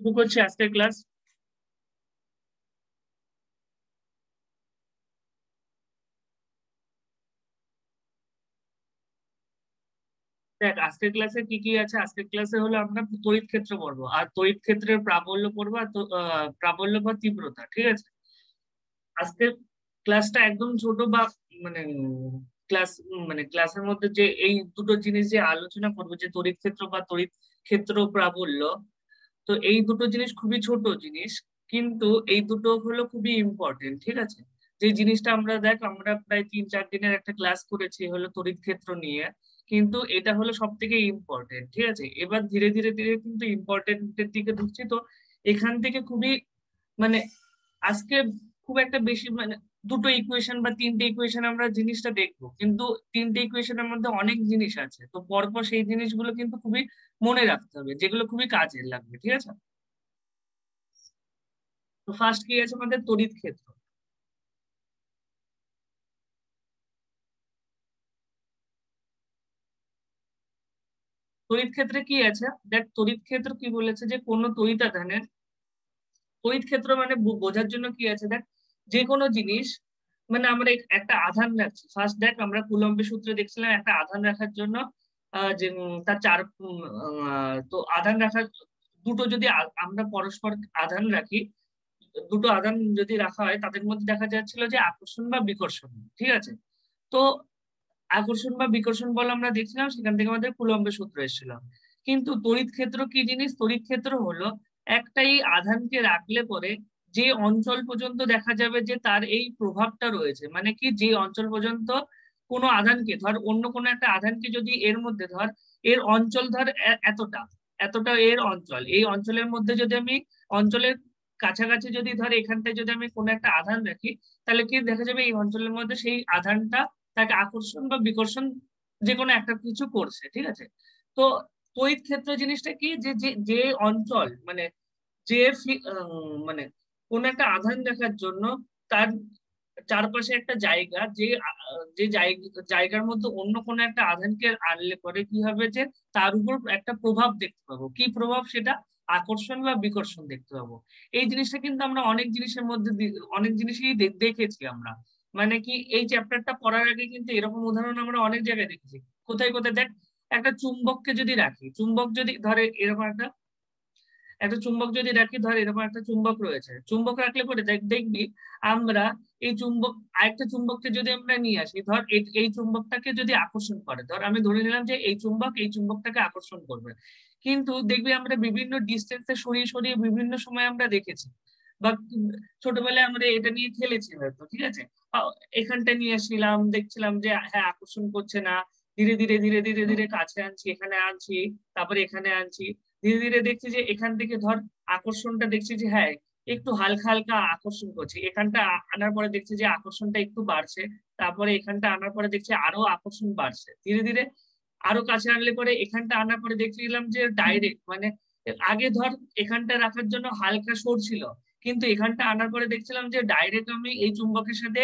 শুরু করছি আজকের ক্লাস। দেখ, আজকের ক্লাসে কি কি আছে। আজকের ক্লাসে হলো আমরা তড়িৎ ক্ষেত্র পড়বো, আর তড়িৎ ক্ষেত্রের প্রাবল্য পড়বো, আর প্রাবল্য বা তীব্রতা, ঠিক আছে। আজকের ক্লাসটা একদম ছোট বা মানে ক্লাস মানে ক্লাসের মধ্যে যে এই দুটো জিনিস যে আলোচনা করবো, যে তড়িৎ ক্ষেত্র বা তড়িৎ ক্ষেত্র প্রাবল্য, তো এই দুটো জিনিস খুবই ছোট জিনিস, কিন্তু এই দুটো হলো খুবই ইম্পর্টেন্ট, ঠিক আছে। যে জিনিসটা আমরা প্রায় 3-4 দিনের একটা ক্লাস করেছি হলো তড়িৎ ক্ষেত্র নিয়ে, কিন্তু এটা হলো সব থেকে ইম্পর্টেন্ট, ঠিক আছে। এবার ধীরে ধীরে ধীরে কিন্তু ইম্পর্টেন্টের দিকে ঢুকছি। তো এখান থেকে খুবই মানে আজকে খুব একটা বেশি দুটো ইকুয়েশন বা তিনটে ইকুয়েশন আমরা জিনিসটা দেখবো, কিন্তু তিনটে ইকুয়েশনের মধ্যে অনেক জিনিস আছে, তো পরপর সেই জিনিসগুলো কিন্তু খুবই মনে রাখতে হবে, যেগুলো খুবই কাজের লাগবে, ঠিক আছে। তো ফার্স্ট কি আছে আমাদের তড়িৎ ক্ষেত্র। তড়িৎ ক্ষেত্রে কি আছে দেখ, তড়িৎ ক্ষেত্র কি বলেছে, যে কোনো তড়িতাধানের তড়িৎ ক্ষেত্র বোঝার জন্য কি আছে দেখ, যে কোনো জিনিস আমরা একটা আধান রাখছি। ফার্স্ট দেখ, আমরা কুলম্বের সূত্রে দেখছিলাম একটা আধান রাখার জন্য যে তার তো আধান রাখার দুটো যদি আমরা পরস্পর আধান রাখি, দুটো আধান যদি রাখা হয় তাদের মধ্যে দেখা যাচ্ছিল যে আকর্ষণ বা বিকর্ষণ, ঠিক আছে। তো আকর্ষণ বা বিকর্ষণ বল আমরা দেখছিলাম, সেখান থেকে আমাদের কুলম্বের সূত্র এসেছিল। কিন্তু তড়িৎ ক্ষেত্র কি জিনিস, তড়িৎ ক্ষেত্র হলো একটাই আধানকে রাখলে পরে যে অঞ্চল পর্যন্ত দেখা যাবে যে তার এই প্রভাবটা রয়েছে, মানে কি, যে অঞ্চল পর্যন্ত কোনো আধানকে ধর, অন্য কোনো একটা আধানকে যদি এর মধ্যে ধর, এর অঞ্চল ধর এতটা, এতটা এর অঞ্চল, এই অঞ্চলের মধ্যে যদি আমি অঞ্চলের কাছাকাছি যদি ধর এখানটায় যদি আমি কোনো একটা আধান রাখি, তাহলে কি দেখা যাবে এই অঞ্চলের মধ্যে সেই আধানটা তাকে আকর্ষণ বা বিকর্ষণ যে কোনো একটা কিছু করছে, ঠিক আছে। তো তড়িৎ ক্ষেত্র জিনিসটা কি, যে যে যে অঞ্চল যে মানে কোন একটা আধান দেখার জন্য তার চারপাশে একটা জায়গা, যে জায়গার মধ্যে অন্য কোনো একটা আধানকে আনলে পরে কি হবে, যে তার উপর একটা প্রভাব দেখতে পাবো। কি প্রভাব সেটা? আকর্ষণ বা বিকর্ষণ দেখতে পাবো। এই জিনিসটা কিন্তু আমরা অনেক জিনিসের মধ্যে অনেক জিনিসই দেখেছি আমরা। মানে কি, এই চ্যাপ্টারটা পড়ার আগে কিন্তু এরকম উদাহরণ আমরা অনেক জায়গায় দেখেছি। কোথায় কোথায় দেখ, একটা চুম্বককে যদি রাখি, চুম্বক যদি ধরে এরকম একটা একটা চুম্বক যদি রাখি, ধর এরকম একটা চুম্বক রয়েছে, চুম্বক রাখলে পরে দেখবি আমরা এই চুম্বক, আরেকটা চুম্বককে যদি আমরা নিয়ে আসি, ধর এই চুম্বকটাকে যদি আকর্ষণ করে, ধর আমি ধরে নিলাম যে এই চুম্বক এই চুম্বকটাকে আকর্ষণ করবে, কিন্তু দেখবি আমরা বিভিন্ন ডিস্টেন্সে সরিয়ে সরিয়ে বিভিন্ন সময় আমরা দেখেছি, বা ছোটবেলায় আমরা এটা নিয়ে খেলেছি হয়তো, ঠিক আছে। এখানটা নিয়ে আসছিলাম, দেখছিলাম যে হ্যাঁ আকর্ষণ করছে না, ধীরে ধীরে ধীরে ধীরে ধীরে কাছে আনছি, এখানে আনছি, তারপরে এখানে আনছি, ধীরে ধীরে দেখছি যে এখান থেকে ধর আকর্ষণটা দেখছি যে হ্যাঁ একটু হালকা হালকা আকর্ষণ করছে, এখানটা আনার পরে দেখছি যে আকর্ষণটা একটু বাড়ছে, তারপরে এখানটা আনার পরে দেখছি আরো আকর্ষণ বাড়ছে, ধীরে ধীরে আরো কাছে আনলে পরে এখানটা আনার পরে দেখছিলাম যে ডাইরেক্ট আগে ধর এখানটা রাখার জন্য হালকা সরছিল, কিন্তু এখানটা আনার পরে দেখছিলাম যে ডাইরেক্ট আমি এই চুম্বকের সাথে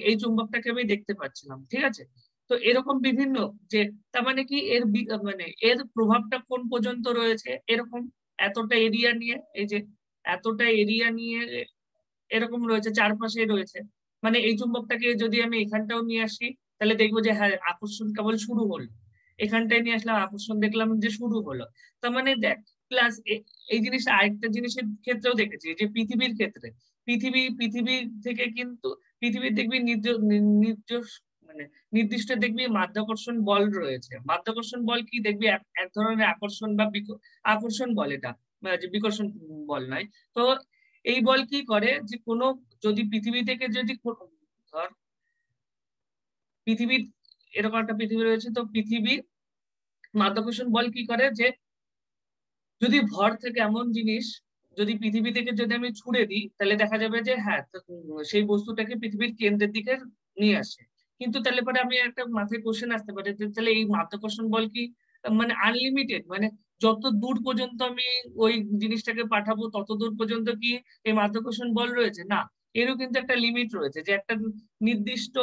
এই চুম্বকটাকে আমি দেখতে পাচ্ছিলাম, ঠিক আছে। তো এরকম বিভিন্ন যে তার মানে কি এর প্রভাবটা কোন পর্যন্ত রয়েছে, এরকম এতটা এরিয়া নিয়ে, এই যে এতটা এরিয়া নিয়ে এরকম রয়েছে, চারপাশে রয়েছে। এই চুম্বকটাকে যদি আমি এখানটাও নিয়ে আসি, তাহলে দেখবো যে হ্যাঁ আকর্ষণ কেবল শুরু হলো, এখানটায় নিয়ে আসলাম আকর্ষণ দেখলাম যে শুরু হলো। তার মানে দেখ, প্লাস এই জিনিসটা আরেকটা জিনিসের ক্ষেত্রেও দেখেছি, যে পৃথিবীর ক্ষেত্রে পৃথিবী থেকে কিন্তু পৃথিবীর দেখবি মানে নির্দিষ্ট দেখবি মাধ্যাকর্ষণ বল রয়েছে। মাধ্যাকর্ষণ বল কি দেখবি এক ধরনের আকর্ষণ বা আকর্ষণ বল এটা, যে বিকর্ষণ বল নয়। তো এই বল কি করে, যে কোনো যদি পৃথিবী থেকে যদি ধর পৃথিবীর এরকম একটা পৃথিবী রয়েছে, তো পৃথিবীর মাধ্যাকর্ষণ বল কি করে, যে যদি ভর থেকে এমন জিনিস যদি পৃথিবী থেকে যদি আমি ছুড়ে দিই, তাহলে দেখা যাবে যে হ্যাঁ সেই বস্তুটাকে পৃথিবীর কেন্দ্রের দিকে নিয়ে আসে। কিন্তু তাহলে পরে আমি একটা মাথায় কোশ্চেন আসতে পারে, যে তাহলে এই মাধ্যাকর্ষণ বল কি আনলিমিটেড, যত দূর পর্যন্ত আমি ওই জিনিসটাকে পাঠাবো তত দূর পর্যন্ত কি এই মাধ্যাকর্ষণ বল রয়েছে? না, এরও কিন্তু একটা লিমিট রয়েছে, যে একটা নির্দিষ্ট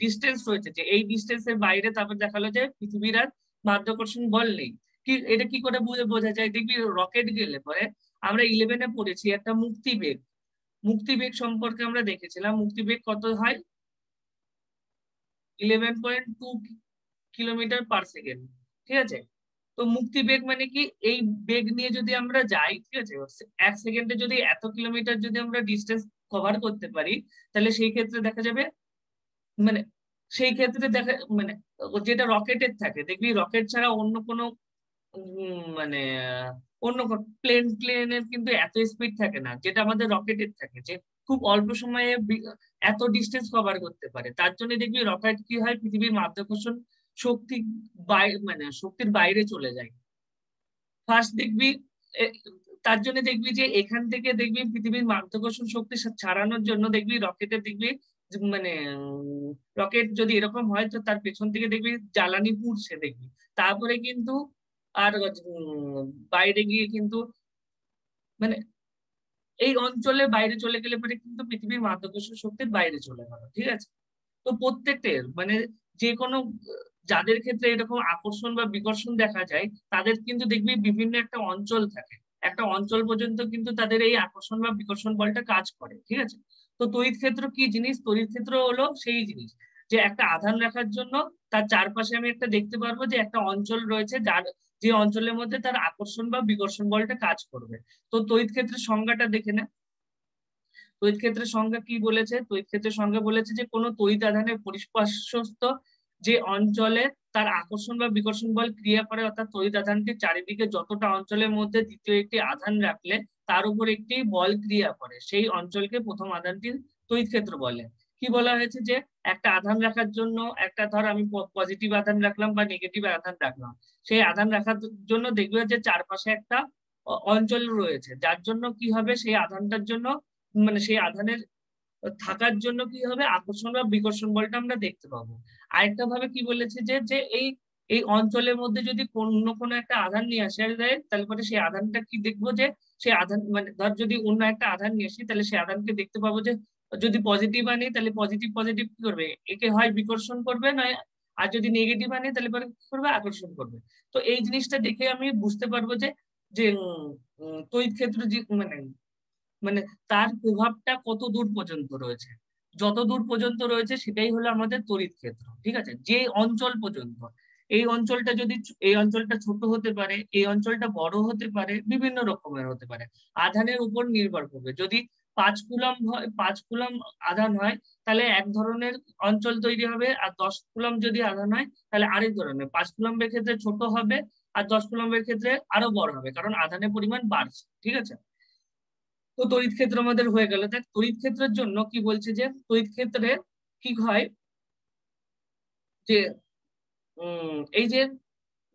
ডিস্টেন্স রয়েছে, যে এই ডিস্টেন্সের বাইরে তারপর দেখালো যে পৃথিবীর আর মাধ্যাকর্ষণ বল নেই। কি এটা কি করে বোঝা যায়? দেখবি রকেট গেলে পরে আমরা 11-এ পড়েছি একটা মুক্তিবেগ। মুক্তিবেগ সম্পর্কে আমরা দেখেছিলাম, মুক্তিবেগ কত হয়? 11.2 কিলোমিটার পার সেকেন্ড। ঠিক আছে, তো মুক্তি বেগ মানে কি, এই বেগ নিয়ে যদি আমরা যাই, ঠিক আছে, 1 সেকেন্ডে যদি এত কিলোমিটার যদি আমরা ডিস্টেন্স কভার করতে পারি, তাহলে সেই ক্ষেত্রে দেখা যাবে, মানে সেই ক্ষেত্রে দেখা মানে যেটা রকেটের থাকে, দেখবি রকেট ছাড়া অন্য কোনো মানে অন্য প্লেনের কিন্তু এত স্পিড থাকে না যেটা আমাদের রকেটের থাকে, যে খুব অল্প সময়ে এত ডিস্টেন্স কভার করতে পারে। তার জন্য দেখবি রকেট কি হয়, পৃথিবীর মাধ্যাকর্ষণ শক্তি মানে শক্তির বাইরে চলে যায় ফার্স্ট দেখবি। এ- তার জন্য দেখবি যে এখান থেকে দেখবি পৃথিবীর মাধ্যাকর্ষণ শক্তি ছাড়ানোর জন্য দেখবি রকেটের দেখবি যে মানে রকেট যদি এরকম হয় তো তার পেছন থেকে দেখবি জ্বালানি পুড়ছে দেখবি, তারপরে কিন্তু আর বাইরে গিয়ে কিন্তু মানে এই অঞ্চলের বাইরে চলে গেলে পরে কিন্তু পৃথিবীর মাধ্যাকর্ষণ শক্তির বাইরে চলে গেল। ঠিক আছে, তো প্রত্যেকটা মানে যে কোনো যাদের ক্ষেত্রে এরকম আকর্ষণ বা বিকর্ষণ দেখা যায়, তাদের কিন্তু দেখবি বিভিন্ন একটা অঞ্চল থাকে, একটা অঞ্চল পর্যন্ত কিন্তু তাদের এই আকর্ষণ বা বিকর্ষণ বলটা কাজ করে। ঠিক আছে, তো তড়িৎ ক্ষেত্র কি জিনিস? তড়িৎ ক্ষেত্র হলো সেই জিনিস যে একটা আধান রাখার জন্য তার চারপাশে আমি একটা দেখতে পারবো যে একটা অঞ্চল রয়েছে, যার যে অঞ্চলের মধ্যে তার আকর্ষণ বা বিকর্ষণ বলটা কাজ করবে। তো তড়িৎ ক্ষেত্রের সংজ্ঞাটা দেখে না। তড়িৎ ক্ষেত্রের সংজ্ঞা কি বলেছে? তড়িৎ ক্ষেত্রের সংজ্ঞা বলেছে যে কোনো তড়িৎ আধানের পরিস্পর্শস্থ যে অঞ্চলে তার আকর্ষণ বা বিকর্ষণ বল ক্রিয়া করে, অর্থাৎ তড়িৎ আধানটির চারিদিকে যতটা অঞ্চলের মধ্যে দ্বিতীয় একটি আধান রাখলে তার উপর একটি বল ক্রিয়া করে, সেই অঞ্চলকে প্রথম আধানটির তড়িৎ ক্ষেত্র বলে। কি বলা হয়েছে? যে একটা আধান রাখার জন্য, একটা ধর আমি পজিটিভ আধান রাখলাম বা নেগেটিভ আধান রাখলাম, সেই আধান রাখার জন্য দেখবে যে চারপাশে একটা অঞ্চল রয়েছে, যার জন্য কি হবে, সেই আধানটার জন্য মানে সেই আধানের থাকার জন্য কি হবে, আকর্ষণ বা বিকর্ষণ বলটা আমরা দেখতে পাবো। আরেকটা ভাবে কি বলেছে যে যে এই এই অঞ্চলের মধ্যে যদি কোনো একটা আধান নিয়ে আসা যায়, তাহলে পরে সেই আধানটা কি দেখবো, যে সেই আধান মানে ধর যদি অন্য একটা আধান নিয়ে আসি, তাহলে সেই আধানকে দেখতে পাবো যে যদি পজিটিভ আনি তাহলে পজিটিভ পজিটিভ কি করবে, একে হয় বিকর্ষণ করবে, নয় আর যদি নেগেটিভ আনি তাহলে পরে কি করবে, আকর্ষণ করবে। তো এই জিনিসটা দেখে আমি বুঝতে পারবো যে যে তড়িৎ ক্ষেত্র মানে মানে তার প্রভাবটা কত দূর পর্যন্ত রয়েছে। যত দূর পর্যন্ত রয়েছে সেটাই হলো আমাদের তড়িৎ ক্ষেত্র। ঠিক আছে, যে অঞ্চল পর্যন্ত, এই অঞ্চলটা যদি এই অঞ্চলটা ছোট হতে পারে, এই অঞ্চলটা বড় হতে পারে, বিভিন্ন রকমের হতে পারে, আধানের উপর নির্ভর করবে। যদি 5 কুলম্ব হয়, 5 কুলম্ব আধান হয়, তাহলে এক ধরনের অঞ্চল তৈরি হবে, আর 10 কুলম্ব যদি আধান হয় তাহলে আরেক ধরনের, 5 কুলম্বের ক্ষেত্রে ছোট হবে আর 10 কুলম্বের ক্ষেত্রে আরো বড় হবে, কারণ আধানের পরিমাণ বাড়ছে। ঠিক আছে, তো তড়িৎ ক্ষেত্র আমাদের হয়ে গেল। দেখ তড়িৎ ক্ষেত্রের জন্য কি বলছে, যে তড়িৎ ক্ষেত্রে কি হয়, যে এই যে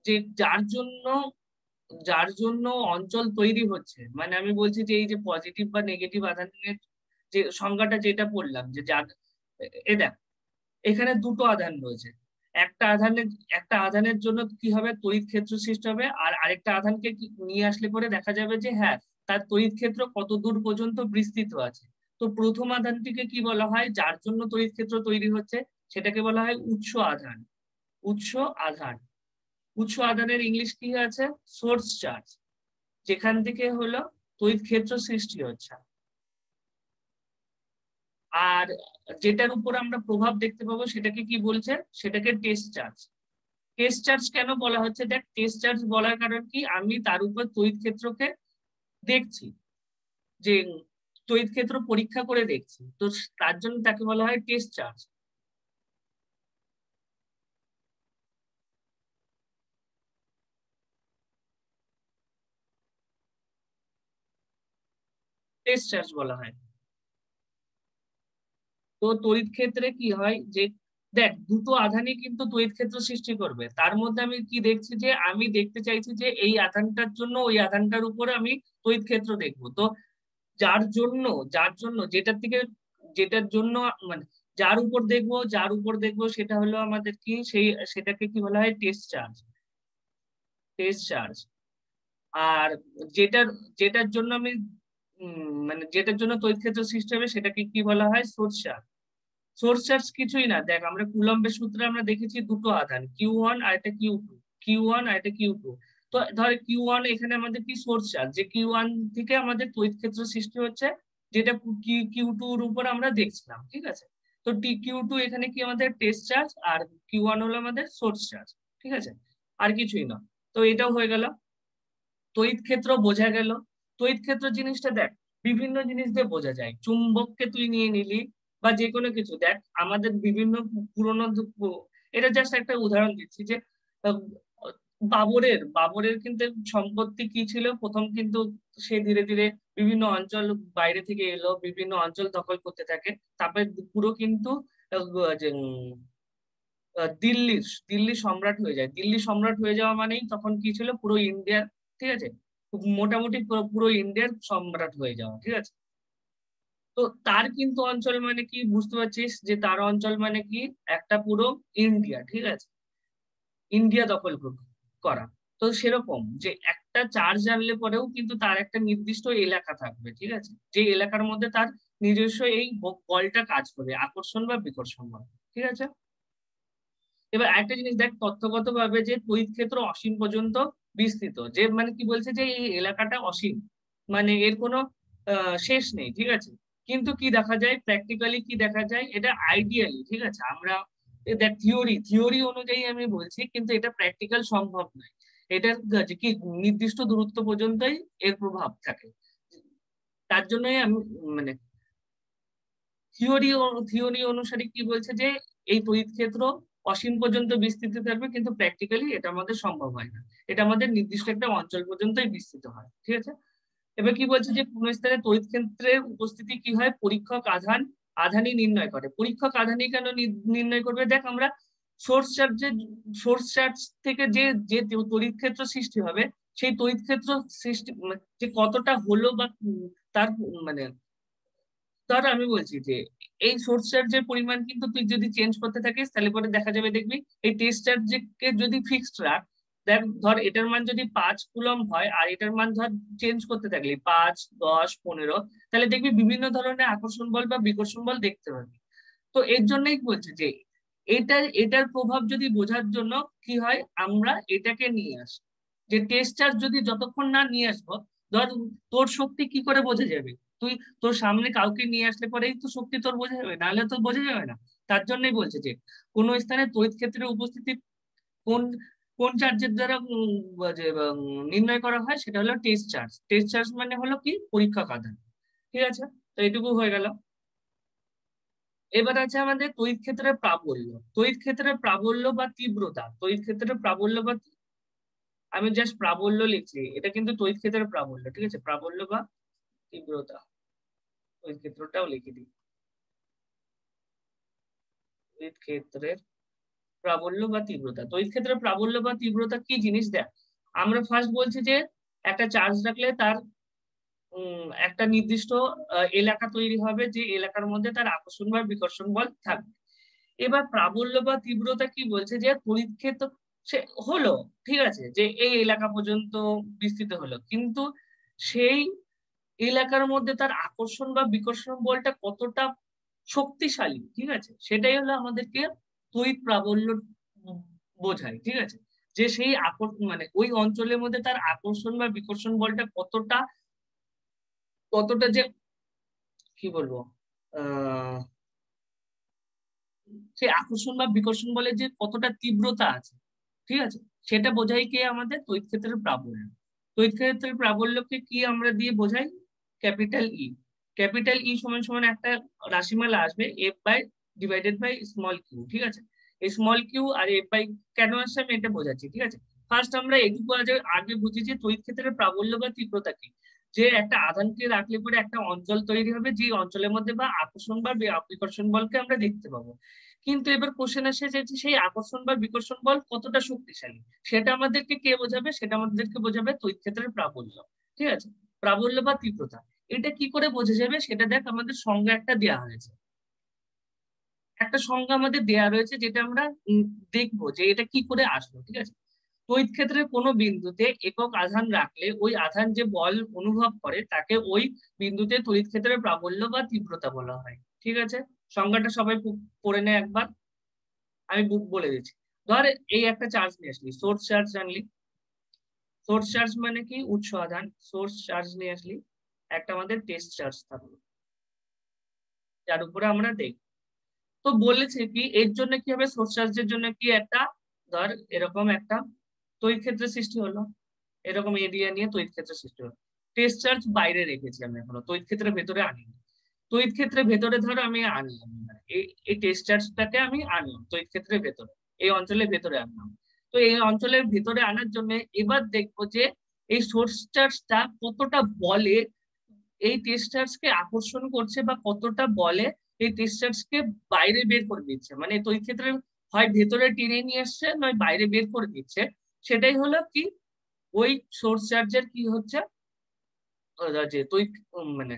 যে যার জন্য অঞ্চল তৈরি হচ্ছে, মানে আমি বলছি যে এই যে পজিটিভ বা নেগেটিভ আধানের যে সংজ্ঞাটা যেটা পড়লাম, যে যার এ দেখ এখানে দুটো আধান রয়েছে, একটা আধানের একটা আধানের জন্য কি হবে, তড়িৎ ক্ষেত্র সৃষ্টি হবে, আর আরেকটা আধানকে নিয়ে আসলে পরে দেখা যাবে যে হ্যাঁ, তার তড়িৎ ক্ষেত্র কত দূর পর্যন্ত বিস্তৃত আছে। তো প্রথম আধানটিকে কি বলা হয়, যার জন্য তড়িৎ ক্ষেত্র তৈরি হচ্ছে, সেটাকে বলা হয় উৎস আধান। উৎস আধান, উৎস আধানের ইংলিশ কি আছে, সোর্স চার্জ, যেখান থেকে হলো তড়িৎ ক্ষেত্র সৃষ্টি হচ্ছে। আর যেটার উপর আমরা প্রভাব দেখতে পাবো সেটাকে কি বলছে, সেটাকে টেস্ট চার্জ। টেস্ট চার্জ কেন বলা হচ্ছে, দেখ টেস্ট চার্জ বলার কারণ কি, আমি তার উপর তড়িৎ ক্ষেত্রকে দেখছি, যে তড়িৎ ক্ষেত্র পরীক্ষা করে দেখছি, তো তার জন্য তাকে বলা হয় টেস্ট চার্জ। টেস্ট চার্জ বলা হয়। তো তড়িৎ ক্ষেত্রে কি হয়, যে দেখ দুটো আধানই কিন্তু তড়িৎ ক্ষেত্র সৃষ্টি করবে, তার মধ্যে আমি কি দেখছি, যে আমি দেখতে চাইছি যে এই আধানটার জন্য ওই আধানটার উপরে আমি তড়িৎ ক্ষেত্র দেখবো। তো যার জন্য যেটার জন্য মানে যার উপর দেখবো সেটা হলো আমাদের কি, সেটাকে কি বলা হয়, টেস্ট চার্জ। Test charge. আর যেটার যেটার জন্য আমি মানে যেটার জন্য তড়িৎ ক্ষেত্র সৃষ্টি হবে সেটাকে কি বলা হয়, সোর্স চার্জ। সোর্স চার্জ কিছুই না, দেখ আমরা কুলম্বের সূত্রে আমরা দেখেছি দুটো আধান Q1 আর একটা Q2, Q1 আর একটা Q2, তো ধর Q1 এখানে আমাদের কি সোর্স চার্জ, যে Q1 থেকে আমাদের তড়িৎ ক্ষেত্র সৃষ্টি হচ্ছে, যেটা Q2 এর উপর আমরা দেখছিলাম, ঠিক আছে। তো Q2 এখানে কি আমাদের টেস্ট চার্জ, আর Q1 হলো আমাদের সোর্স চার্জ, ঠিক আছে, আর কিছুই না। তো এটাও হয়ে গেল, তড়িৎ ক্ষেত্র বোঝা গেল। তড়িৎ ক্ষেত্র জিনিসটা দেখ বিভিন্ন জিনিস দিয়ে বোঝা যায়, চুম্বককে তুই নিয়ে নিলি বা যে কোনো কিছু, দেখ আমাদের বিভিন্ন পুরোনো, এটা জাস্ট একটা উদাহরণ দিচ্ছি যে আহ, বাবরের কিন্তু সম্পত্তি কি ছিল, প্রথম কিন্তু সে ধীরে ধীরে বিভিন্ন অঞ্চল বাইরে থেকে এলো, বিভিন্ন অঞ্চল দখল করতে থাকে, তারপরে পুরো কিন্তু যে দিল্লি সম্রাট হয়ে যায়। দিল্লি সম্রাট হয়ে যাওয়া মানেই তখন কি ছিল, পুরো ইন্ডিয়ার, ঠিক আছে, মোটামুটি পুরো ইন্ডিয়ার সম্রাট হয়ে যাওয়া, ঠিক আছে। তো তার কিন্তু অঞ্চল মানে কি বুঝতে পারছিস, যে তার অঞ্চল মানে কি একটা পুরো ইন্ডিয়া, ঠিক আছে, ইন্ডিয়া দখল করা। তো সেরকম যে একটা চার্জ আনলে পরেও কিন্তু তার একটা নির্দিষ্ট এলাকা থাকবে, ঠিক আছে, যে এলাকার মধ্যে তার নিজস্ব এই বলটা কাজ করবে, আকর্ষণ বা বিকর্ষণ বল, ঠিক আছে। এবার একটা জিনিস দেখ তথ্যগত ভাবে, যে তড়িৎ ক্ষেত্র অসীম পর্যন্ত বিস্তৃত, যে মানে কি বলছে যে এই এলাকাটা অসীম, মানে এর কোনো শেষ নেই, ঠিক আছে। কিন্তু কি দেখা যায় প্র্যাকটিক্যালি, কি দেখা যায়, এটা আইডিয়ালি, ঠিক আছে, আমরা দেখ থিওরি অনুযায়ী আমি বলছি, কিন্তু এটা প্র্যাকটিক্যাল সম্ভব নয়। এটার কি নির্দিষ্ট দূরত্ব পর্যন্তই এর প্রভাব থাকে। তার জন্যই আমি মানে থিওরি থিওরি অনুসারে কি বলছে, যে এই তড়িৎ ক্ষেত্র অসীম পর্যন্ত বিস্তৃত থাকবে, কিন্তু প্র্যাকটিক্যালি এটা আমাদের সম্ভব হয় না, এটা আমাদের নির্দিষ্ট একটা অঞ্চল পর্যন্তই বিস্তৃত হয়, ঠিক আছে। এবার কি বলছে, যে কোন স্থানে তড়িৎ ক্ষেত্রের উপস্থিতি কি হয়, পরীক্ষক আধানই নির্ণয় করে। পরীক্ষক আধানই কেন নির্ণয় করবে, দেখ আমরা সোর্স চার্জ থেকে যে যে তড়িৎ ক্ষেত্র সৃষ্টি হবে, সেই তড়িৎ ক্ষেত্র সৃষ্টি যে কতটা হলো বা তার মানে ধর আমি বলছি যে এই সোর্স চার্জের পরিমাণ কিন্তু তুই যদি চেঞ্জ করতে থাকিস, তাহলে পরে দেখা যাবে, দেখবি এই টেস্ট চার্জকে যদি ফিক্সড রাখ, দেখ ধর এটার মান যদি 5 কুলম্ব হয়, আর এটার মান ধর চেঞ্জ করতে থাকলি 5, 10, 15, তাহলে দেখবি বিভিন্ন ধরনের আকর্ষণ বল বা বিকর্ষণ বল দেখতে পাবি। তো এর জন্যই বলছে যে এটার প্রভাব যদি বোঝার জন্য কি হয়, আমরা এটাকে নিয়ে আসি, যে টেস্ট চার্জ যদি যতক্ষণ না নিয়ে আসবো, ধর তোর শক্তি কি করে বোঝা যাবে, তুই তোর সামনে কাউকে নিয়ে আসলে পরেই তো শক্তি তোর বোঝা যাবে, নাহলে তো বোঝা যাবে না। তার জন্যই বলছে যে কোন স্থানে তড়িৎ ক্ষেত্রের উপস্থিতি কোন কোন চার্জের দ্বারা নির্ণয় করা হয়, সেটা হলো টেস্ট চার্জ। টেস্ট চার্জ মানে হলো কি পরীক্ষক আধান, ঠিক আছে। তো এইটুকু হয়ে গেল। এবার আছে আমাদের তড়িৎ ক্ষেত্রের প্রাবল্য। তড়িৎ ক্ষেত্রের প্রাবল্য বা তীব্রতা, তড়িৎ ক্ষেত্রের প্রাবল্য বা আমি জাস্ট প্রাবল্য লিখছি, এটা কিন্তু তড়িৎ ক্ষেত্রের প্রাবল্য, ঠিক আছে, প্রাবল্য বা তীব্রতা, তড়িৎ ক্ষেত্রটাও লিখে দিই। তড়িৎ ক্ষেত্রের প্রাবল্য বা তীব্রতা, তড়িৎ ক্ষেত্রের প্রাবল্য বা তীব্রতা কি জিনিস দেখ, আমরা ফার্স্ট বলছি যে একটা চার্জ রাখলে তার একটা নির্দিষ্ট এলাকা তৈরি হবে, যে এলাকার মধ্যে তার আকর্ষণ বা বিকর্ষণ বল থাকবে। এবার প্রাবল্য বা তীব্রতা কি বলছে, যে তড়িৎ ক্ষেত্র সে হলো, ঠিক আছে, যে এই এলাকা পর্যন্ত বিস্তৃত হলো, কিন্তু সেই এলাকার মধ্যে তার আকর্ষণ বা বিকর্ষণ বলটা কতটা শক্তিশালী, ঠিক আছে, সেটাই হলো আমাদেরকে তড়িৎ প্রাবল্য বোঝায়, ঠিক আছে, যে সেই আকর্ষণ মানে ওই অঞ্চলের মধ্যে তার আকর্ষণ বা বিকর্ষণ বলটা কতটা কতটা যে কি বলবো আহ সেই আকর্ষণ বা বিকর্ষণ বলে যে কতটা তীব্রতা আছে, ঠিক আছে, সেটা বোঝাই কে আমাদের তড়িৎ ক্ষেত্রের প্রাবল্য। তড়িৎ ক্ষেত্রের প্রাবল্যকে কি আমরা দিয়ে বোঝাই, ক্যাপিটাল ই। ক্যাপিটাল ই সমান সমান একটা রাশিমালা আসবে, F by divided by small Q, ঠিক আছে। এই স্মল কিউ আর এফ বাই কেন আসছে আমি এটা বোঝাচ্ছি, ঠিক আছে। ফার্স্ট আমরা এটুকু আগে বুঝি যে তড়িৎ ক্ষেত্রের প্রাবল্য বা তীব্রতা কি, যে একটা আধানকে রাখলে পরে একটা অঞ্চল তৈরি হবে, যে অঞ্চলের মধ্যে বা আকর্ষণ বা বিকর্ষণ বলকে আমরা দেখতে পাবো। কিন্তু এবার কোশ্চেন আসে যে সেই আকর্ষণ বা বিকর্ষণ বল কতটা শক্তিশালী, সেটা আমাদেরকে কে বোঝাবে, সেটা আমাদেরকে বোঝাবে তড়িৎ ক্ষেত্রের প্রাবল্য, ঠিক আছে। প্রাবল্য বা তীব্রতা এটা কি করে বোঝা যাবে, সেটা দেখ আমাদের সংজ্ঞা একটা দেওয়া হয়েছে, একটা সংজ্ঞা আমাদের দেওয়া রয়েছে, যেটা আমরা দেখবো যে এটা কি করে আসলো, ঠিক আছে। তড়িৎ ক্ষেত্রের কোনো বিন্দুতে একক আধান রাখলে ওই আধান যে বল অনুভব করে তাকে ওই বিন্দুতে তড়িৎ ক্ষেত্রের প্রাবল্য বা তীব্রতা বলা হয়, ঠিক আছে। সংজ্ঞাটা সবাই পড়ে নেয় একবার, আমি বলে দিচ্ছি। ধর এই একটা চার্জ নিয়ে আসলি, সোর্স চার্জ জানলি, সোর্স চার্জ মানে কি উৎস আধান, সোর্স চার্জ নিয়ে আসলি একটা আমাদের টেস্ট চার্জ থাকলো যার উপরে আমরা দেখব। তো বলেছে কি এর জন্য কি হবে, সোর্স চার্জের জন্য কি একটা ধর এরকম একটা তড়িৎ ক্ষেত্রের সৃষ্টি হলো, এরকম এরিয়া নিয়ে তড়িৎ ক্ষেত্রের সৃষ্টি হলো। টেস্ট চার্জ বাইরে রেখেছি আমি, এখনো তড়িৎ ক্ষেত্রের ভেতরে আনিনি। তড়িৎ ক্ষেত্রের ভেতরে ধরো আমি আনলাম, এই টেস্ট চার্জটাকে আমি আনলাম তড়িৎ ক্ষেত্রের ভেতরে, এই অঞ্চলের ভেতরে আনলাম। তো এই অঞ্চলের ভেতরে আনার জন্য এবার দেখবো যে এই সোর্স চার্জটা কতটা বলে এই টেস্ট চার্জকে আকর্ষণ করছে বা কতটা বলে এই টেস্ট চার্জকে বাইরে বের করে দিচ্ছে, মানে তড়িৎ ক্ষেত্রের হয় ভেতরে টেনে নিয়ে আসছে নয় বাইরে বের করে দিচ্ছে। সেটাই হলো কি ওই সোর্স চার্জের কি হচ্ছে যে তড়িৎ মানে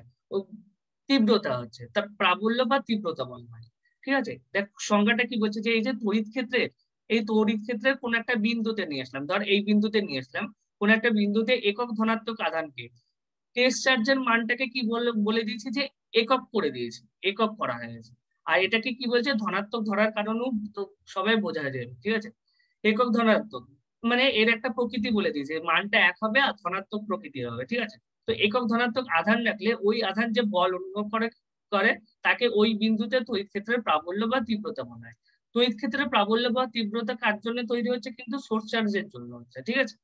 তীব্রতা হচ্ছে, তার প্রাবল্য বা তীব্রতা বলা হয়। ঠিক আছে, দেখ সংজ্ঞাটা কি বলছে যে এই যে তড়িৎ ক্ষেত্রে, এই তড়িৎ ক্ষেত্রের কোন একটা বিন্দুতে নিয়ে আসলাম, ধর এই বিন্দুতে নিয়ে আসলাম, কোন একটা বিন্দুতে একক ধনাত্মক আধানকে টেস্ট চার্জের মানটাকে কি বলে দিয়েছি যে একক করে দিয়েছি, একক করা হয়েছে। আর এটাকে কি বলছে ধনাত্মক ধরার কারণেও তো সবাই বোঝা যায়, ঠিক আছে। একক ধনাত্মক মানে এর একটা প্রকৃতি বলে দিয়েছে, মানটা এক হবে আর ধনাত্মক প্রকৃতির হবে, ঠিক আছে। তো একক ধনাত্মক আধান রাখলে ওই আধান যে বল অনুভব করে করে তাকে ওই বিন্দুতে তড়িৎ ক্ষেত্রের প্রাবল্য বা তীব্রতা বলা হয়। তড়িৎ ক্ষেত্রের প্রাবল্য বা তীব্রতা কার জন্য তৈরি হচ্ছে, কিন্তু সোর্স চার্জের জন্য হচ্ছে, ঠিক আছে।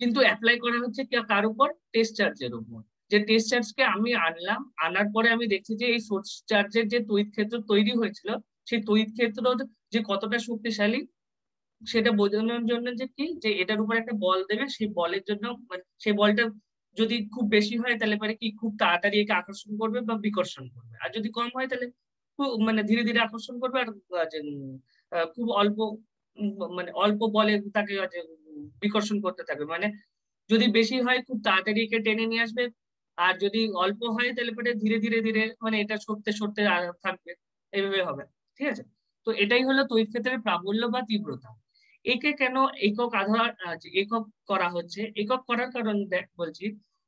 কিন্তু অ্যাপ্লাই করা হচ্ছে কার উপর, টেস্ট চার্জের উপর। যে টেস্ট চার্জকে আমি আনলাম, আনার পরে আমি দেখছি যে এই সোর্স চার্জের যে তড়িৎ ক্ষেত্র তৈরি হয়েছিল সেই তড়িৎ ক্ষেত্র যে কতটা শক্তিশালী সেটা বোঝানোর জন্য যে কি যে এটার উপর একটা বল দেবে, সেই বলের জন্য মানে সেই বলটা যদি খুব বেশি হয় তাহলে পরে কি খুব তাড়াতাড়ি একে আকর্ষণ করবে বা বিকর্ষণ করবে, আর যদি কম হয় তাহলে খুব মানে ধীরে ধীরে আকর্ষণ করবে, আর খুব অল্প মানে অল্প বলে তাকে বিকর্ষণ করতে থাকবে। মানে যদি বেশি হয় খুব তাড়াতাড়ি একে টেনে নিয়ে আসবে, আর যদি অল্প হয় তাহলে পরে ধীরে ধীরে ধীরে মানে এটা সরতে সরতে থাকবে, এইভাবে হবে, ঠিক আছে। তো এটাই হলো তড়িৎ ক্ষেত্রের প্রাবল্য বা তীব্রতা। একে কেন একক আধার একক করা হচ্ছে, একক করার কারণ দেখ বলছি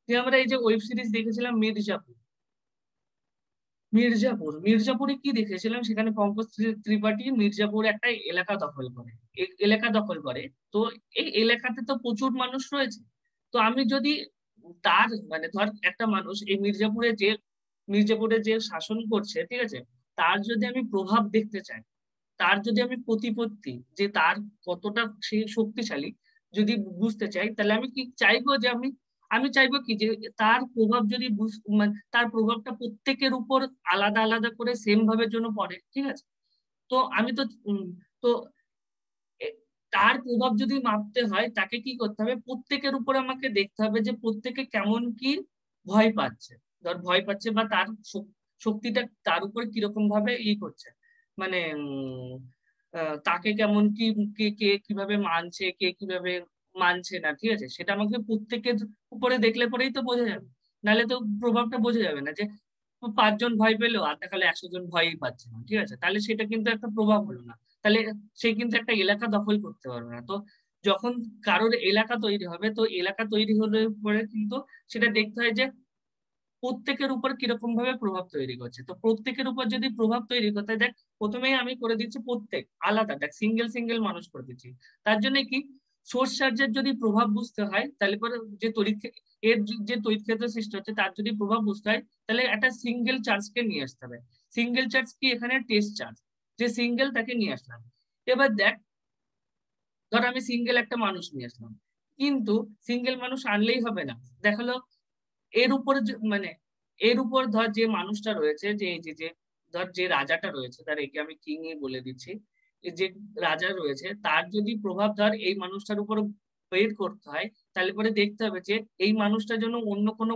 যে আমরা এই যে ওয়েব সিরিজ দেখেছিলাম মির্জাপুর, মির্জাপুরে কি দেখেছিলাম, সেখানে পঙ্কজ ত্রিপাঠী মির্জাপুর একটা এলাকা দখল করে, এলাকা দখল করে। তো এই এলাকাতে তো প্রচুর মানুষ রয়েছে। তো আমি যদি তার মানে ধর একটা মানুষ এই মির্জাপুরে যে শাসন করছে, ঠিক আছে, তার যদি আমি প্রভাব দেখতে চাই, তার যদি আমি প্রতিপত্তি যে তার কতটা সে শক্তিশালী যদি বুঝতে চাই, তাহলে আমি কি চাইবো যে আমি আমি চাইবো কি যে তার প্রভাব যদি মানে তার প্রভাবটা প্রত্যেকের উপর আলাদা আলাদা করে সেম ভাবে জন্য পড়ে, ঠিক আছে। তো আমি তো তো তার প্রভাব যদি মাপতে হয় তাকে কি করতে হবে, প্রত্যেকের উপর আমাকে দেখতে হবে যে প্রত্যেকে কেমন কি ভয় পাচ্ছে, ধর ভয় পাচ্ছে বা তার শক্তিটা তার উপর কিরকম ভাবে করছে, মানে তাকে কেমন কি কে কে কিভাবে মানছে, কে কিভাবে মানছে না, ঠিক আছে। সেটা আমাকে প্রত্যেকের উপরে দেখলে পরেই তো বোঝা যাবে, নাহলে তো প্রভাবটা বোঝা যাবে না। যে 5 জন ভয় পেলো আর দেখালে 100 জন ভয়ই পাচ্ছে না, ঠিক আছে, তাহলে সেটা কিন্তু একটা প্রভাব হলো না। তাহলে সে কিন্তু একটা এলাকা দখল করতে পারবে না। তো যখন কারোর এলাকা তৈরি হবে, তো এলাকা তৈরি হলে পরে কিন্তু সেটা দেখতে হয় যে প্রত্যেকের উপর কিরকম ভাবে প্রভাব তৈরি করছে। তো প্রত্যেকের উপর যদি প্রভাব তৈরি করতে, দেখ প্রথমেই আমি করে দিচ্ছি প্রত্যেক আলাদা, দেখ সিঙ্গেল সিঙ্গেল মানুষ করে দিচ্ছি। তার জন্য কি সোর্স চার্জের যদি প্রভাব বুঝতে হয় তাহলে পরে যে এর যে তড়িৎ ক্ষেত্র সৃষ্টি হচ্ছে তার যদি প্রভাব বুঝতে হয় তাহলে একটা সিঙ্গেল চার্জকে নিয়ে আসতে হবে। সিঙ্গেল চার্জ কি এখানে টেস্ট চার্জ, যে সিঙ্গেল তাকে নিয়ে আসলাম। এবার দেখ ধর আমি সিঙ্গেল একটা মানুষ নিয়ে আসলাম, কিন্তু সিঙ্গেল মানুষ আনলেই হবে না, দেখালো এর উপর মানে এর উপর ধর যে মানুষটা রয়েছে, যে এই যে ধর যে রাজাটা রয়েছে, তার একে আমি কিংই বলে দিচ্ছি, যে রাজা রয়েছে তার যদি প্রভাব ধর এই মানুষটার উপর বের করতে হয়, তাহলে পরে দেখতে হবে যে এই মানুষটার জন্য অন্য কোনো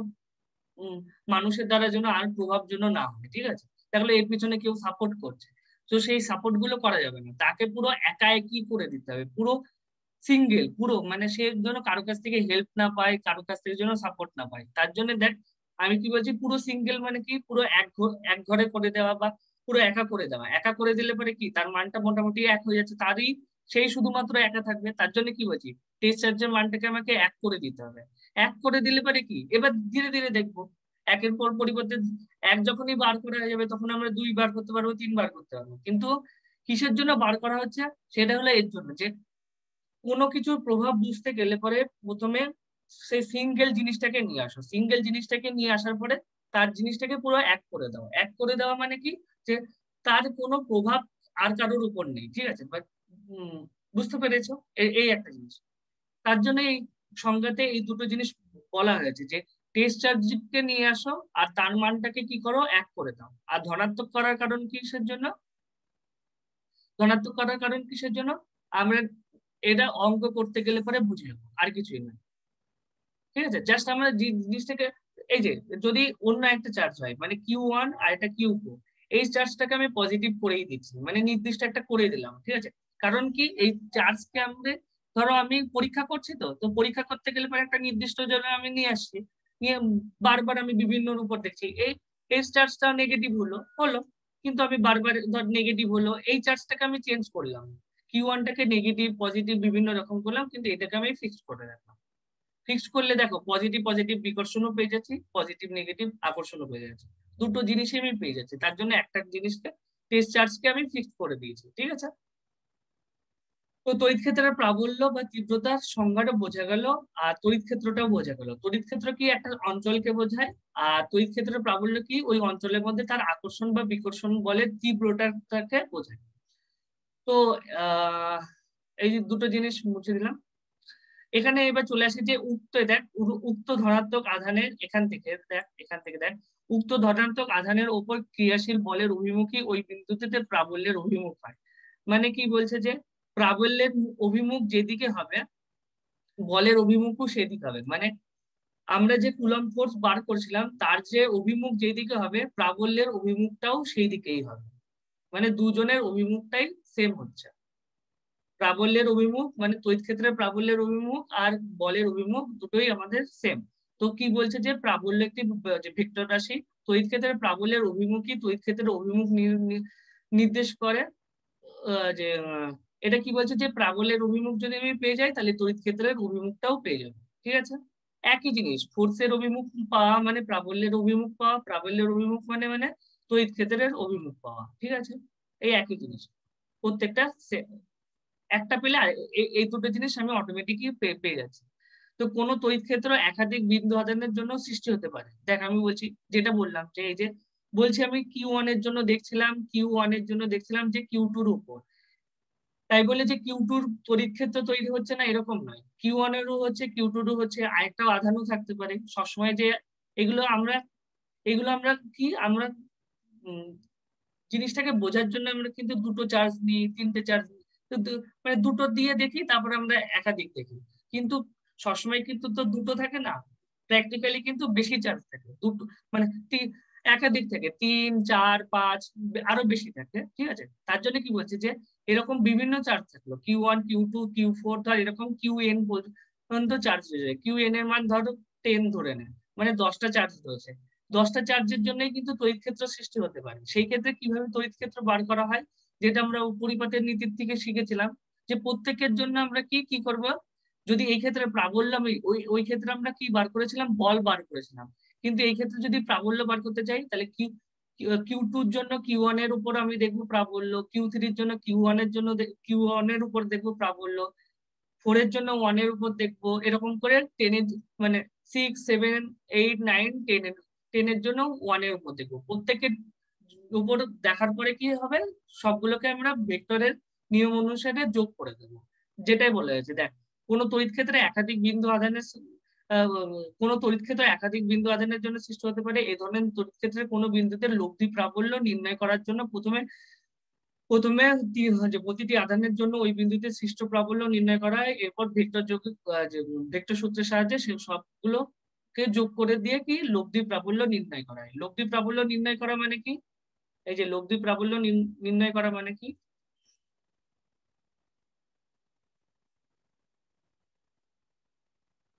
মানুষের দ্বারা যেন আর প্রভাব যেন না হয়, ঠিক আছে। তাহলে এর পিছনে কেউ সাপোর্ট করছে, তো সেই সাপোর্ট গুলো করা যাবে না, তাকে পুরো একা একই করে দিতে হবে, পুরো সিঙ্গেল পুরো, মানে সে যেন কারো কাছ থেকে হেল্প না পায়, কারো কাছ থেকে যেন সাপোর্ট না পায়। তার জন্য দেখ আমি কি বলছি, পুরো সিঙ্গেল মানে কি পুরো এক ঘরে করে দেওয়া বা পুরো একা করে দেওয়া। একা করে দিলে পরে কি তার মানটা মোটামুটি এক হয়ে যাচ্ছে, তারই সেই শুধুমাত্র একা থাকবে। তার জন্য কি বলছি টেস্ট চার্জের মানটাকে আমাকে এক করে দিতে হবে। এক করে দিলে পরে কি এবার ধীরে ধীরে দেখবো একের পর পরিবর্তে এক যখনই বার করা হয়ে যাবে তখন আমরা 2 বার করতে পারবো, 3 বার করতে পারবো। কিন্তু কিসের জন্য বার করা হচ্ছে, সেটা হলো এর জন্য যে কোনো কিছুর প্রভাব বুঝতে গেলে পরে প্রথমে সেই সিঙ্গেল জিনিসটাকে নিয়ে আসো, সিঙ্গেল জিনিসটাকে নিয়ে আসার পরে তার জিনিসটাকে পুরো এক করে দাও। এক করে দেওয়া মানে কি, যে তার কোনো প্রভাব আর কারোর উপর নেই, ঠিক আছে? বাট বুঝতে পেরেছো? এই একটা জিনিস। তার জন্য এই সংজ্ঞাতে এই দুটো জিনিস বলা হয়েছে, যে টেস্ট চার্জকে নিয়ে আসো আর তার মানটাকে কি করো, এক করে দাও। আর ধনাত্মক করার কারণ কিসের জন্য? ধনাত্মক করার কারণ কিসের জন্য? আমরা এটা অঙ্ক করতে গেলে পরে বুঝে যাবো, আর কিছুই না। ঠিক আছে, জাস্ট আমরা জিনিসটাকে, এই যে যদি অন্য একটা চার্জ হয়, মানে Q1 আর একটা Q4, এই চার্জটাকে আমি পজিটিভ করেই দিচ্ছি, মানে নির্দিষ্ট একটা করে দিলাম, ঠিক আছে? কারণ কি, এই চার্জকে আমরা, ধরো আমি পরীক্ষা করছি, তো পরীক্ষা করতে গেলে পরে একটা নির্দিষ্ট জায়গায় আমি নিয়ে আসছি, নিয়ে বারবার আমি বিভিন্ন উপর দেখছি, এই চার্জটা নেগেটিভ হলো, কিন্তু আমি বারবার ধর নেগেটিভ হলো, এই চার্জটাকে আমি চেঞ্জ করলাম, Q1টাকে নেগেটিভ পজিটিভ বিভিন্ন রকম করলাম, কিন্তু এটাকে আমি ফিক্স করে রাখলাম। ফিক্স করলে দেখো পজিটিভ পজিটিভ বিকর্ষণও পেয়ে যাচ্ছি, পজিটিভ নেগেটিভ আকর্ষণও পেয়ে যাচ্ছি, দুটো জিনিসই আমি পেয়ে যাচ্ছি। তার জন্য একটা জিনিসকে, টেস্ট চার্জকে আমি ফিক্স করে দিয়েছি, ঠিক আছে? তো তড়িৎ ক্ষেত্রের প্রাবল্য বা তীব্রতার সংজ্ঞাটা বোঝা গেল, আর তড়িৎ ক্ষেত্রটাও বোঝা গেল। তড়িৎ ক্ষেত্র কি, একটা অঞ্চলকে বোঝায়, আর তড়িৎ ক্ষেত্রের প্রাবল্য কি, ওই অঞ্চলের মধ্যে তার আকর্ষণ বা বিকর্ষণ বলের তীব্রতাকে বোঝায়। তো আহ এই যে দুটো জিনিস মুছে দিলাম। এখানে এবার চলে আসে যে দেখ, উক্ত ধনাত্মক আধানের, এখান থেকে দেখ উক্ত ধনাত্মক আধানের ওপর ক্রিয়াশীল বলের অভিমুখী ওই বিন্দুতে প্রাবল্যের অভিমুখ হয়। মানে কি বলছে, যে প্রাবল্যের অভিমুখ যেদিকে হবে, বলের অভিমুখও সেদিকে হবে। মানে আমরা যে কুলম্ব ফোর্স বার করছিলাম, তার যে অভিমুখ যেদিকে হবে, প্রাবল্যের অভিমুখটাও সেই দিকেই হবে। মানে দুজনের অভিমুখটাই সেম হচ্ছে। প্রাবল্যের অভিমুখ মানে তড়িৎ ক্ষেত্রের প্রাবল্যের অভিমুখ আর বলের অভিমুখ দুটোই আমাদের সেম। তো কি বলছে, যে প্রাবল্য একটি ভেক্টর রাশি, তড়িৎ ক্ষেত্রের প্রাবল্যের অভিমুখই তড়িৎ ক্ষেত্রের অভিমুখ নির্দেশ করে। যে এটা কি বলছে, যে প্রাবল্যের অভিমুখ যদি আমি পেয়ে যাই, তাহলে তড়িৎ ক্ষেত্রের অভিমুখটাও পেয়ে যাবো, ঠিক আছে? একই জিনিস, ফোর্সের অভিমুখ পাওয়া মানে প্রাবল্যের অভিমুখ পাওয়া, প্রাবল্যের অভিমুখ মানে তড়িৎ ক্ষেত্রের অভিমুখ পাওয়া, ঠিক আছে? এই একই জিনিস, প্রত্যেকটা একটা পেলে এই দুটো জিনিস আমি অটোমেটিকই পেয়ে যাচ্ছি। তো কোনো তড়িৎ ক্ষেত্র একাধিক বিন্দু আধানের জন্য সৃষ্টি হতে পারে। দেখ আমি বলছি, যেটা বললাম, যে এই যে বলছি আমি Q1 এর জন্য দেখছিলাম যে Q2 এর উপর, তাই বলে যে Q2 তড়িৎ ক্ষেত্র তৈরি হচ্ছে না এরকম নয়, Q1 এরও হচ্ছে, Q2 হচ্ছে, আরেকটাও আধানও থাকতে পারে সবসময়। যে এগুলো আমরা এগুলো আমরা কি আমরা জিনিসটাকে বোঝার জন্য আমরা কিন্তু দুটো চার্জ নিই, তিনটে চার্জ নিই, মানে দুটো দিয়ে দেখি, তারপরে আমরা একাধিক দেখি। কিন্তু সবসময় কিন্তু তো দুটো থাকে না, প্র্যাকটিক্যালি কিন্তু বেশি চার্জ থাকে, দুটো মানে একাধিক থাকে, 3 4 5 আরো বেশি থাকে, ঠিক আছে? তার জন্য কি বলছে, যে এরকম বিভিন্ন চার্জ থাকলো, Q1 Q2 Q4, ধর এরকম QN পর্যন্ত চার্জ হয়ে যায়। QN এর মান ধরো 10 ধরে নেয়, মানে 10টা চার্জ রয়েছে। 10টা চার্জের জন্যই কিন্তু তড়িৎ ক্ষেত্র সৃষ্টি হতে পারে। সেই ক্ষেত্রে কিভাবে তড়িৎ ক্ষেত্র বার করা হয়, যেটা আমরা পরিপাতের নীতির থেকে শিখেছিলাম, যে প্রত্যেকের জন্য আমরা কি কি করব, যদি এই ক্ষেত্রে প্রাবল্য, ওই ক্ষেত্রে আমরা কি বার করেছিলাম, বল বার করেছিলাম। কিন্তু এই ক্ষেত্রে যদি প্রাবল্য বার করতে চাই, তাহলে কি Q2 এর জন্য Q1 এর উপর আমি দেখবো প্রাবল্য, Q3 এর জন্য Q1 এর জন্য Q1 এর উপর দেখবো প্রাবল্য, 4 এর জন্য 1 এর উপর দেখবো, এরকম করে 10 এর মানে 6 7 8 9 10 এর জন্য 1 এর উপর দেখবো। প্রত্যেকের উপর দেখার পরে কি হবে, সবগুলোকে আমরা ভেক্টরের নিয়ম অনুসারে যোগ করে দেবো। যেটাই বলা হয়েছে, দেখ কোনো তড়িৎ ক্ষেত্রে একাধিক বিন্দু আধানের কোনো তড়িৎ ক্ষেত্র একাধিক বিন্দু আধানের জন্য সৃষ্টি হতে পারে। এই ধরনের তড়িৎ ক্ষেত্রে কোনো বিন্দুতে লব্ধি প্রাবল্য নির্ণয় করার জন্য প্রথমে প্রথমে যে প্রতিটি আধানের জন্য ওই বিন্দুতে সৃষ্ট প্রাবল্য নির্ণয় করা হয়, এরপর ভেক্টর যোগ, ভেক্টর সূত্রের সাহায্যে সে সবগুলোকে যোগ করে দিয়ে কি লব্ধি প্রাবল্য নির্ণয় করা হয়। লব্ধি প্রাবল্য নির্ণয় করা মানে কি, এই যে লব্ধি প্রাবল্য নির্ণয় করা মানে কি,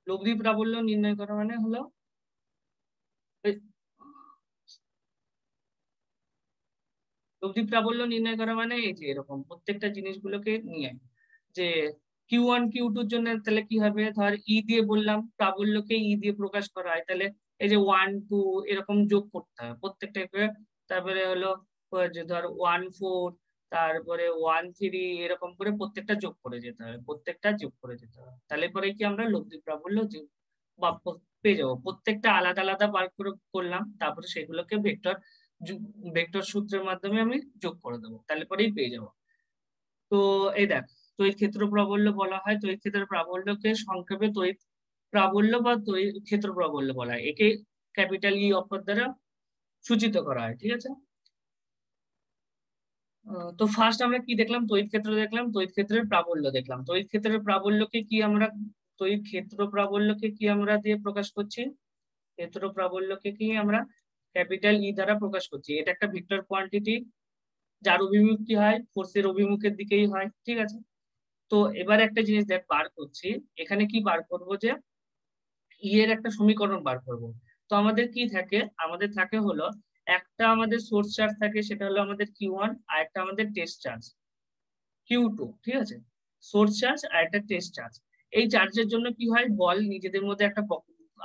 লব্ধি প্রাবল্য নির্ণয় করা মানে হলো লব্ধি প্রাবল্য নির্ণয় করা মানে এই যে এরকম প্রত্যেকটা জিনিসগুলোকে নিয়ে, যে Q1 Q2 জন্য তাহলে কি হবে, ধর দিয়ে বললাম, প্রাবল্যকে দিয়ে প্রকাশ করা হয়, তাহলে এই যে 1 2 এরকম যোগ করতে হবে প্রত্যেকটাকে। তারপরে হলো যে ধর 1 4, তারপরে 1 3 এরকম করে প্রত্যেকটা যোগ করে যেতে হবে, প্রত্যেকটা যোগ করে যেতে হবে। তাহলে পরে কি আমরা লব্ধি প্রাবল্য পেয়ে যাবো। প্রত্যেকটা আলাদা আলাদা বার করে করলাম, তারপরে সেগুলোকে ভেক্টর সূত্রের মাধ্যমে আমি যোগ করে দেবো, তাহলে পরেই পেয়ে যাবো। তো এই দেখ, তড়িৎ ক্ষেত্র প্রাবল্য বলা হয়, তড়িৎ ক্ষেত্রের প্রাবল্যকে সংক্ষেপে তড়িৎ প্রাবল্য বা তড়িৎ ক্ষেত্র প্রাবল্য বলা হয়। একে ক্যাপিটাল ই অক্ষর দ্বারা সূচিত করা হয়, ঠিক আছে। তো ফার্স্ট আমরা কি দেখলাম, তড়িৎ ক্ষেত্র দেখলাম, তড়িৎ ক্ষেত্রের প্রাবল্য দেখলাম। তড়িৎ ক্ষেত্রের প্রাবল্যকে কি আমরা, তড়িৎ ক্ষেত্র প্রাবল্যকে কি আমরা দিয়ে প্রকাশ করছি, ক্ষেত্র প্রাবল্যকে কি আমরা ক্যাপিটাল ই দ্বারা প্রকাশ করছি। এটা একটা ভেক্টর কোয়ান্টিটি, যার অভিমুখ কি হয়, ফোর্সের অভিমুখের দিকেই হয়, ঠিক আছে। তো এবার একটা জিনিস দেখ বার করছি, এখানে কি বার করবো, যে ই এর একটা সমীকরণ বার করব। তো আমাদের কি থাকে, আমাদের থাকে হলো একটা আমাদের সোর্স চার্জ থাকে, সেটা হলো আমাদের Q1, আর একটা আমাদের টেস্ট চার্জ Q2, ঠিক আছে। সোর্স চার্জ আর একটা টেস্ট চার্জ। এই চার্জের জন্য কি হয়, বল নিজেদের মধ্যে একটা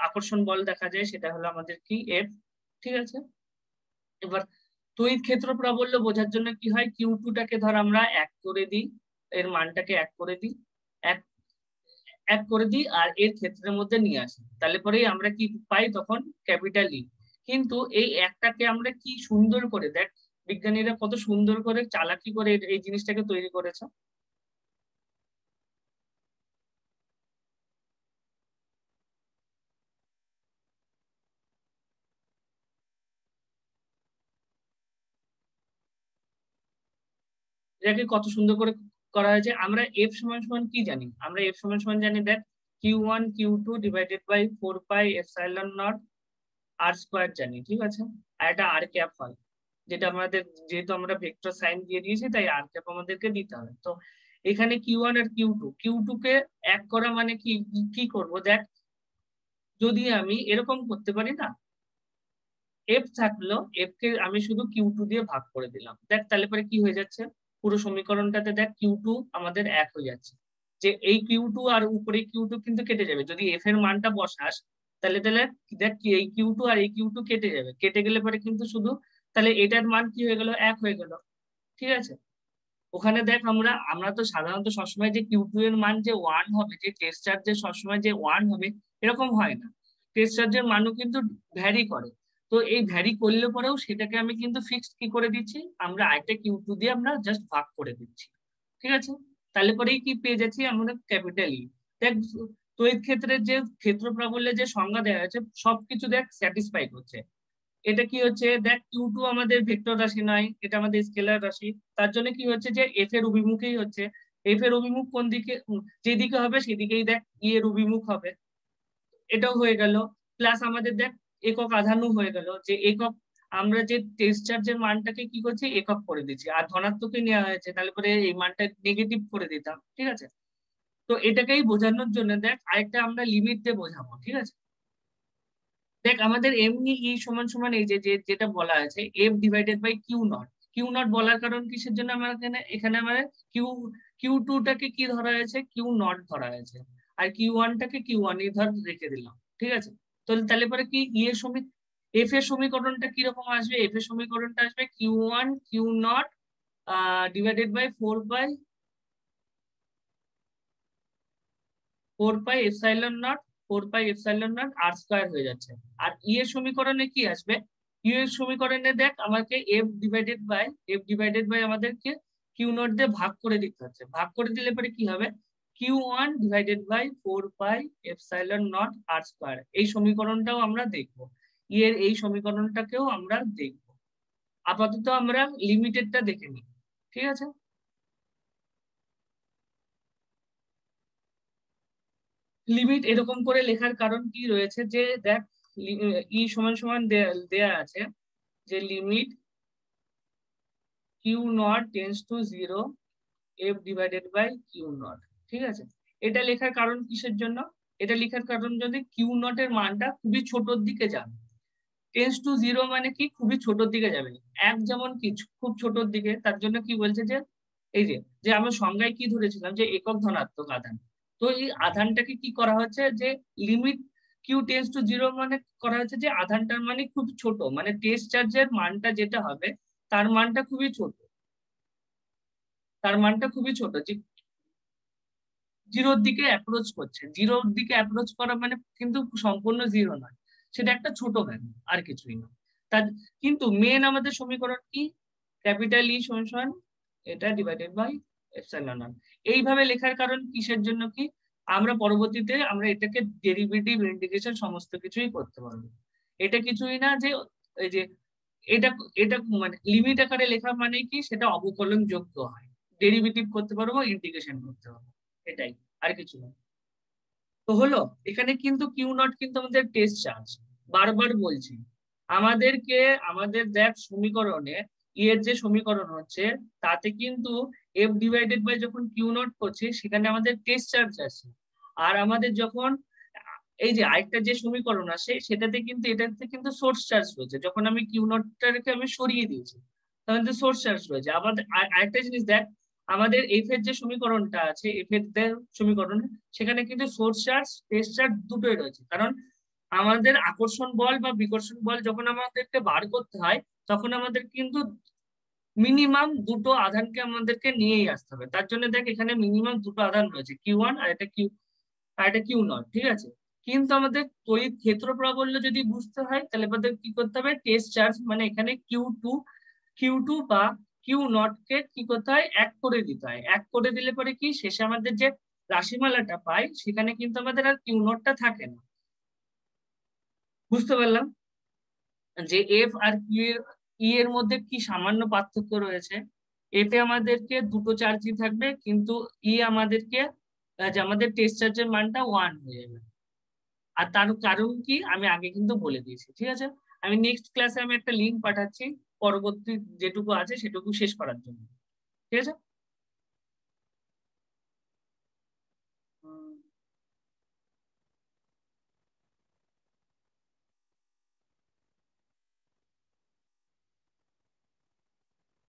আকর্ষণ বল দেখা যায়, সেটা হলো আমাদের কি এফ, ঠিক আছে। এবার তড়িৎ ক্ষেত্র প্রাবল্য বোঝার জন্য কি হয়, Q2 টাকে ধর আমরা 1 করে দিই, এর মানটাকে 1 করে দিই, এক এক করে দিই আর এর ক্ষেত্রের মধ্যে নিয়ে আসি, তাহলে পরেই আমরা কি পাই তখন, ক্যাপিটাল ই। কিন্তু এই একটাকে আমরা কি সুন্দর করে দেখ, বিজ্ঞানীরা কত সুন্দর করে চালাকি করে এই জিনিসটাকে তৈরি করেছে। এটাকে কত সুন্দর করে করা হয়েছে। আমরা এফ সমান সমান কি জানি, আমরা এফ সমান সমান জানি দেখ, Q1 Q2 divided by 4 pi epsilon naught R square জানি, ঠিক আছে। আর এটা আর ক্যাপ হয়, যেটা আমাদের, যেহেতু আমরা ভেক্টর সাইন দিয়ে দিয়েছি তাই আর ক্যাপ আমাদেরকে দিতে হবে। তো এখানে Q1 আর Q2 কে এক করা মানে কি, কি করব দেখ, যদি আমি এরকম করতে পারি না, এফ থাকলো, এফ কে আমি শুধু Q2 দিয়ে ভাগ করে দিলাম, দেখ তাহলে পরে কি হয়ে যাচ্ছে, পুরো সমীকরণটাতে দেখ Q2 আমাদের এক হয়ে যাচ্ছে। যে এই Q2 আর উপরে Q2 কিন্তু কেটে যাবে, যদি এফ এর মানটা বসাস, তাহলে তাহলে দেখ কি এই Q2 আর এই Q2 কেটে যাবে, কেটে গেলে পরে কিন্তু শুধু তাহলে এটার মান কি হয়ে গেল, এক হয়ে গেল, ঠিক আছে। ওখানে দেখ আমরা আমরা তো সাধারণত সবসময় যে Q2 এর মান যে 1 হবে, যে টেস্ট চার্জের সবসময় যে 1 হবে এরকম হয় না, টেস্ট চার্জের মানও কিন্তু ভ্যারি করে। তো এই ভ্যারি করলে পরেও সেটাকে আমি কিন্তু ফিক্সড কি করে দিচ্ছি, আমরা আরেকটা Q2 দিয়ে আমরা জাস্ট ভাগ করে দিচ্ছি, ঠিক আছে। তাহলে পরেই কি পেয়ে যাচ্ছি আমরা, ক্যাপিটাল ই। দেখ তড়িৎ ক্ষেত্রের যে ক্ষেত্র প্রাবল্যের যে সংজ্ঞা দেওয়া আছে সবকিছু দেখ স্যাটিসফাই করছে। এটা কি হচ্ছে দেখ, Q2 আমাদের ভেক্টর রাশি নয়, এটা আমাদের স্কেলার রাশি। তার জন্য কি হচ্ছে, যে এফ এর অভিমুখেই হচ্ছে, এফ এর অভিমুখ কোন দিকে, যেদিকে হবে সেদিকেই দেখ ই এর অভিমুখ হবে, এটাও হয়ে গেল। প্লাস আমাদের দেখ একক আধানও হয়ে গেল, যে একক, আমরা যে টেস্ট চার্জের মানটাকে কি করছি, একক করে দিচ্ছি, আর ধনাত্মকে নেওয়া হয়েছে, তাহলে পরে এই মানটা নেগেটিভ করে দিতাম, ঠিক আছে। তো এটাকেই বোঝানোর জন্য দেখ আরেকটা আমরা লিমিট দিয়ে বোঝাবো, ঠিক আছে। দেখ আমাদের এমনি ই সমান সমান এই যে যেটা বলা আছে F divided by Q0। Q0 বলার কারণ কিসের জন্য, আমার এখানে এখানে আমার কিউ Q2 টাকে কি ধরা হয়েছে, Q0 ধরা হয়েছে, আর Q1 টাকে Q1 ধর রেখে দিলাম, ঠিক আছে। তো তাহলে পরে কি ই এর এফ এর সমীকরণটা কিরকম আসবে, এফ এর সমীকরণটা আসবে Q1 Q0 divided by 4 pi epsilon naught R square হয়ে যাচ্ছে। আর ই এর সমীকরণে কি আসবে, ইউ এর সমীকরণে দেখ আমাকে এফ ডিভাইডেড বাই আমাদেরকে Q0 দিয়ে ভাগ করে দিতে হচ্ছে, ভাগ করে দিলে পরে কি হবে, Q1 divided by 4 pi epsilon naught R square. এই সমীকরণটাও আমরা দেখবো, ই এর এই সমীকরণটাকেও আমরা দেখবো। আপাতত আমরা লিমিটেডটা দেখে নিই, ঠিক আছে। লিমিট এরকম করে লেখার কারণ কি রয়েছে, যে দেখ ই সমান সমান দেয়া আছে, যে limit Q0 tends to 0 F divided by Q0, ঠিক আছে। এটা লেখার কারণ কিসের জন্য, এটা লেখার কারণ যদি Q0 এর মানটা খুবই ছোটর দিকে যাবে, টেন্ডস টু 0 মানে কি খুবই ছোটর দিকে যাবে, এক যেমন কি খুব ছোটর দিকে, তার জন্য কি বলছে, যে এই যে যে আমরা সংজ্ঞায় কি ধরেছিলাম, যে একক ধনাত্মক আধান। তো এই আধানটাকে কি করা হচ্ছে, যে লিমিট Q টেন্ডস টু 0 মানে করা হচ্ছে যে আধানটার মানে খুব ছোট, মানে টেস্ট চার্জের মানটা যেটা হবে তার মানটা খুবই ছোট। তার মানটা খুবই ছোট, যে জিরোর দিকে অ্যাপ্রোচ করছে। জিরোর দিকে অ্যাপ্রোচ করা মানে কিন্তু সম্পূর্ণ জিরো নয়, সেটা একটা ছোট ভ্যালু, আর কিছুই না। তার কিন্তু মেন আমাদের সমীকরণ কি, ক্যাপিটাল ই সমান এটা ডিভাইডেড বাই এপসাইলন নট। এইভাবে লেখার কারণ কিসের জন্য কি, আমরা পরবর্তীতে আমরা এটাকে ডেরিভেটিভ, ইন্টিগ্রেশন সমস্ত কিছুই করতে পারবো। এটা কিছুই না যে এই যে এটা এটা মানে লিমিট আকারে লেখা মানে কি, সেটা অবকলন যোগ্য হয়, ডেরিভেটিভ করতে পারবো, ইন্টিগ্রেশন করতে পারবো, এটাই, আর কিছু না। তো হলো, এখানে কিন্তু কিউ নট কিন্তু আমাদের টেস্ট চার্জ, বারবার বলছি আমাদেরকে, আমাদের দেখ সমীকরণে এর যে সমীকরণ হচ্ছে তাতে কিন্তু এফ ডিভাইডেড বাই যখন কিউ নট করছে সেখানে আমাদের টেস্ট চার্জ আছে। আর আমাদের যখন এই যে আরেকটা যে সমীকরণ আসে সেটাতে কিন্তু এটাতে কিন্তু সোর্স চার্জ রয়েছে, যখন আমি কিউ নটটাকে আমি সরিয়ে দিয়েছি তখন কিন্তু সোর্স চার্জ রয়েছে। আমাদের আরেকটা জিনিস দেখ, আমাদের এফ এর যে সমীকরণটা আছে, এফ এর সমীকরণ, সেখানে কিন্তু সোর্স চার্জ টেস্ট চার্জ দুটোই রয়েছে। কারণ আমাদের আকর্ষণ বল বা বিকর্ষণ বল যখন আমাদেরকে বার করতে হয় তখন আমাদের কিন্তু মিনিমাম দুটো আধানকে আমাদেরকে নিয়েই আসতে হবে। তার জন্য দেখ এখানে মিনিমাম দুটো আধান রয়েছে, কিউ ওয়ান আর এটা কিউ নট, ঠিক আছে। কিন্তু আমাদের তড়িৎ ক্ষেত্র প্রাবল্য যদি বুঝতে হয় তাহলে আমাদের কি করতে হবে, টেস্ট চার্জ মানে এখানে কিউ টু বা কিউ নট কে কি করতে হয়, এক করে দিতে হয়। এক করে দিলে পরে কি শেষে আমাদের যে রাশিমালাটা পাই সেখানে কিন্তু আমাদের আর কিউ নটটা থাকে না। বুঝতে পারলাম যে এফ আর ই এর মধ্যে কি সামান্য পার্থক্য রয়েছে। এফ এ আমাদেরকে দুটো চার্জই থাকবে, কিন্তু ই আমাদেরকে যে আমাদের টেস্ট চার্জের মানটা 1 হয়ে যাবে। আর তার কারণ কি আমি আগে কিন্তু বলে দিয়েছি, ঠিক আছে। আমি নেক্সট ক্লাসে আমি একটা লিঙ্ক পাঠাচ্ছি পরবর্তী যেটুকু আছে সেটুকু শেষ করার জন্য, ঠিক আছে।